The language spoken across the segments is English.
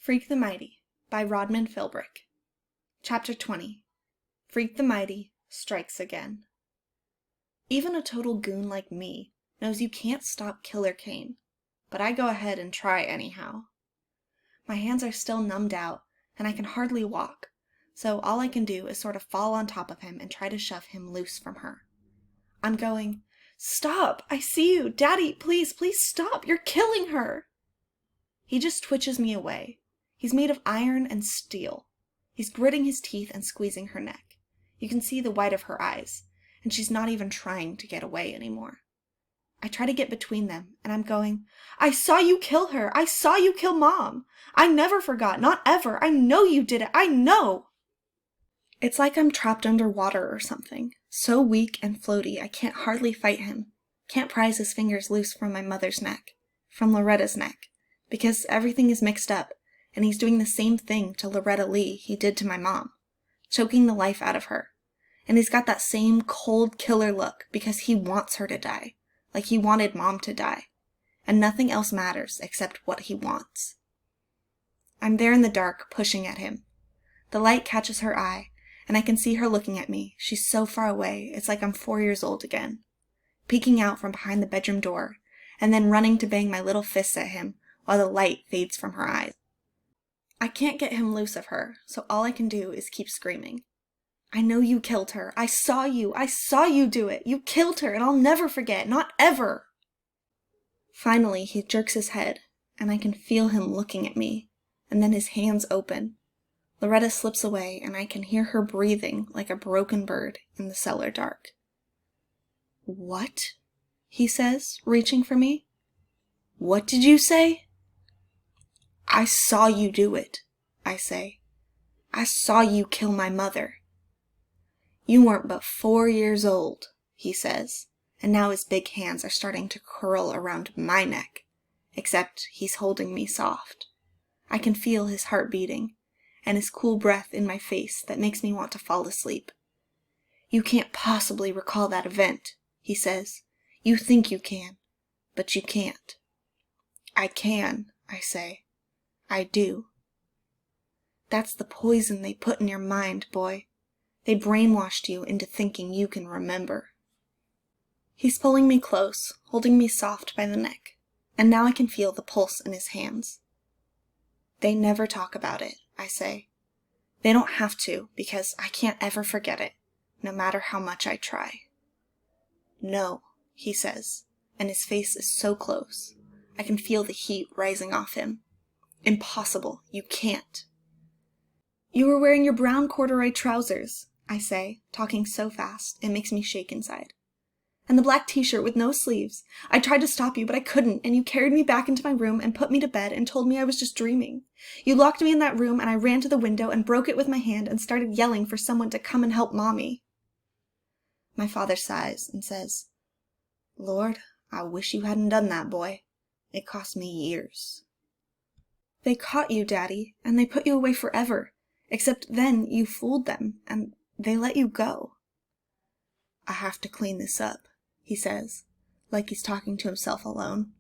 Freak the Mighty by Rodman Philbrick. Chapter 20. Freak the Mighty strikes again. Even a total goon like me knows you can't stop Killer Kane, but I go ahead and try anyhow. My hands are still numbed out, and I can hardly walk, so all I can do is sort of fall on top of him and try to shove him loose from her. I'm going, "Stop! I see you! Daddy, please stop! You're killing her!" He just twitches me away. He's made of iron and steel. He's gritting his teeth and squeezing her neck. You can see the white of her eyes, and she's not even trying to get away anymore. I try to get between them, and I'm going, "I saw you kill her! I saw you kill Mom! I never forgot, not ever! I know you did it! I know!" It's like I'm trapped underwater or something, so weak and floaty I can't hardly fight him, can't prise his fingers loose from my mother's neck, from Loretta's neck, because everything is mixed up, and he's doing the same thing to Loretta Lee he did to my mom, choking the life out of her. And he's got that same cold killer look because he wants her to die, like he wanted Mom to die, and nothing else matters except what he wants. I'm there in the dark, pushing at him. The light catches her eye, and I can see her looking at me. She's so far away, it's like I'm 4 years old again, peeking out from behind the bedroom door, and then running to bang my little fists at him while the light fades from her eyes. I can't get him loose of her, so all I can do is keep screaming. "I know you killed her. I saw you do it. You killed her, and I'll never forget, not ever." Finally, he jerks his head, and I can feel him looking at me, and then his hands open. Loretta slips away, and I can hear her breathing like a broken bird in the cellar dark. "What?" he says, reaching for me. "What did you say?" "I saw you do it," I say. "I saw you kill my mother." "You weren't but 4 years old," he says, and now his big hands are starting to curl around my neck, except he's holding me soft. I can feel his heart beating, and his cool breath in my face that makes me want to fall asleep. "You can't possibly recall that event," he says. "You think you can, but you can't." "I can," I say. "I do." "That's the poison they put in your mind, boy. They brainwashed you into thinking you can remember." He's pulling me close, holding me soft by the neck, and now I can feel the pulse in his hands. "They never talk about it," I say. "They don't have to, because I can't ever forget it, no matter how much I try." "No," he says, and his face is so close. I can feel the heat rising off him. "Impossible. You can't." "You were wearing your brown corduroy trousers," I say, talking so fast it makes me shake inside. "And the black t-shirt with no sleeves. I tried to stop you, but I couldn't, and you carried me back into my room and put me to bed and told me I was just dreaming. You locked me in that room, and I ran to the window and broke it with my hand and started yelling for someone to come and help Mommy." My father sighs and says, "Lord, I wish you hadn't done that, boy. It cost me years." "They caught you, Daddy, and they put you away forever. Except then you fooled them, and they let you go." "I have to clean this up," he says, like he's talking to himself alone.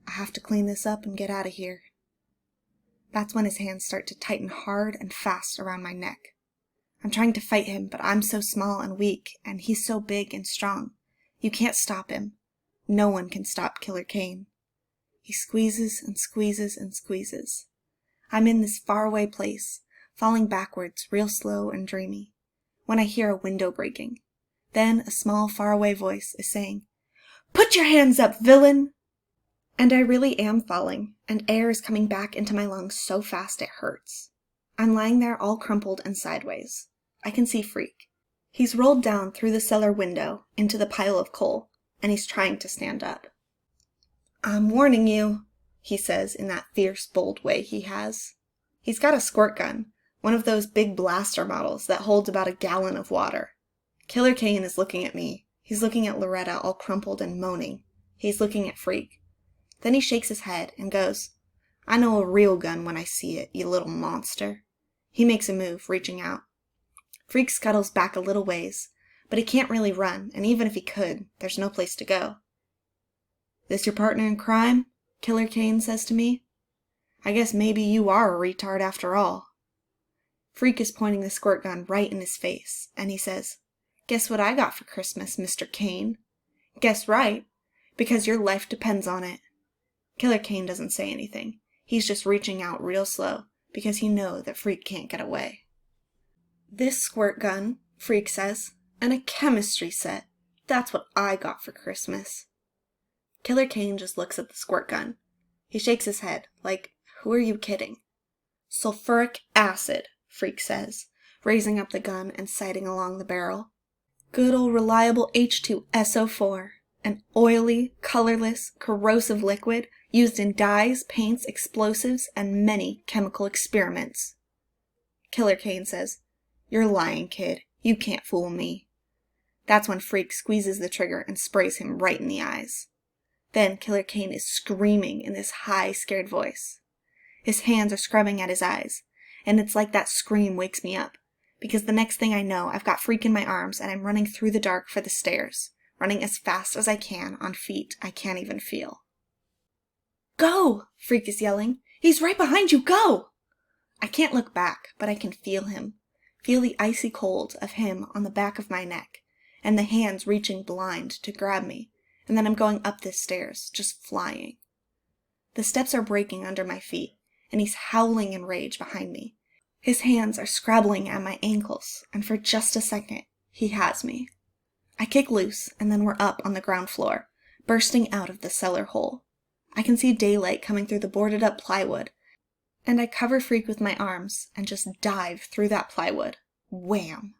"I have to clean this up and get out of here." That's when his hands start to tighten hard and fast around my neck. I'm trying to fight him, but I'm so small and weak, and he's so big and strong. You can't stop him. No one can stop Killer Kane. He squeezes and squeezes and squeezes. I'm in this faraway place, falling backwards real slow and dreamy, when I hear a window breaking. Then a small faraway voice is saying, "Put your hands up, villain!" And I really am falling, and air is coming back into my lungs so fast it hurts. I'm lying there all crumpled and sideways. I can see Freak. He's rolled down through the cellar window into the pile of coal, and he's trying to stand up. "I'm warning you," he says in that fierce, bold way he has. He's got a squirt gun, one of those big blaster models that holds about a gallon of water. Killer Kane is looking at me. He's looking at Loretta all crumpled and moaning. He's looking at Freak. Then he shakes his head and goes, "I know a real gun when I see it, you little monster." He makes a move, reaching out. Freak scuttles back a little ways, but he can't really run, and even if he could, there's no place to go. "This your partner in crime?" Killer Kane says to me. I guess maybe you are a retard after all. Freak is pointing the squirt gun right in his face, and he says, "Guess what I got for Christmas, Mr. Kane?" "Guess right, because your life depends on it." Killer Kane doesn't say anything. He's just reaching out real slow, because he knows that Freak can't get away. "This squirt gun," Freak says, "and a chemistry set. That's what I got for Christmas." Killer Kane just looks at the squirt gun. He shakes his head, like, who are you kidding? "Sulfuric acid," Freak says, raising up the gun and sighting along the barrel. "Good old reliable H2SO4, an oily, colorless, corrosive liquid used in dyes, paints, explosives, and many chemical experiments." Killer Kane says, "You're lying, kid. You can't fool me." That's when Freak squeezes the trigger and sprays him right in the eyes. Then Killer Kane is screaming in this high, scared voice. His hands are scrubbing at his eyes, and it's like that scream wakes me up, because the next thing I know, I've got Freak in my arms and I'm running through the dark for the stairs, running as fast as I can on feet I can't even feel. "Go!" Freak is yelling. "He's right behind you! Go!" I can't look back, but I can feel him. Feel the icy cold of him on the back of my neck, and the hands reaching blind to grab me, and then I'm going up the stairs, just flying. The steps are breaking under my feet, and he's howling in rage behind me. His hands are scrabbling at my ankles, and for just a second, he has me. I kick loose, and then we're up on the ground floor, bursting out of the cellar hole. I can see daylight coming through the boarded-up plywood, and I cover Freak with my arms and just dive through that plywood. Wham!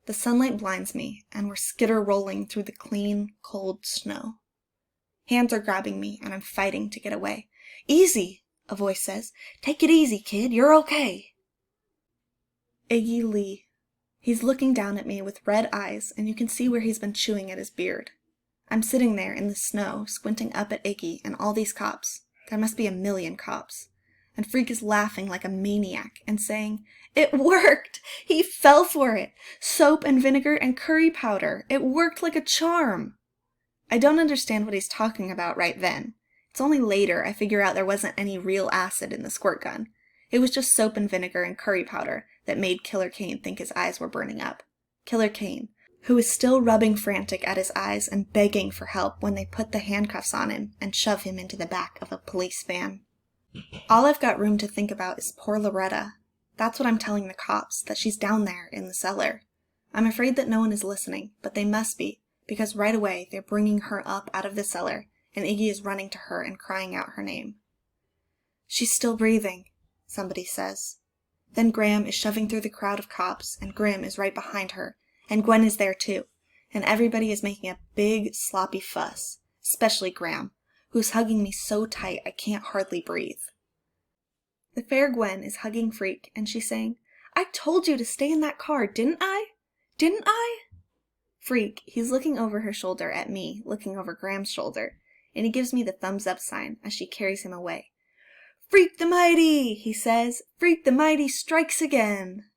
The sunlight blinds me, and we're skitter-rolling through the clean, cold snow. Hands are grabbing me, and I'm fighting to get away. "Easy," a voice says. "Take it easy, kid. You're okay." Iggy Lee. He's looking down at me with red eyes, and you can see where he's been chewing at his beard. I'm sitting there in the snow, squinting up at Iggy and all these cops. There must be a million cops. And Freak is laughing like a maniac and saying, "It worked! He fell for it! Soap and vinegar and curry powder. It worked like a charm." I don't understand what he's talking about right then. It's only later I figure out there wasn't any real acid in the squirt gun. It was just soap and vinegar and curry powder that made Killer Kane think his eyes were burning up. Killer Kane, who is still rubbing frantic at his eyes and begging for help when they put the handcuffs on him and shove him into the back of a police van. All I've got room to think about is poor Loretta. That's what I'm telling the cops, that she's down there in the cellar. I'm afraid that no one is listening, but they must be, because right away they're bringing her up out of the cellar, and Iggy is running to her and crying out her name. "She's still breathing," somebody says. Then Graham is shoving through the crowd of cops, and Grim is right behind her, and Gwen is there too, and everybody is making a big, sloppy fuss, especially Graham, who's hugging me so tight I can't hardly breathe. The fair Gwen is hugging Freak, and she's saying, "I told you to stay in that car, didn't I? Didn't I?" Freak, he's looking over her shoulder at me, looking over Graham's shoulder, and he gives me the thumbs-up sign as she carries him away. "Freak the Mighty," he says. "Freak the Mighty strikes again."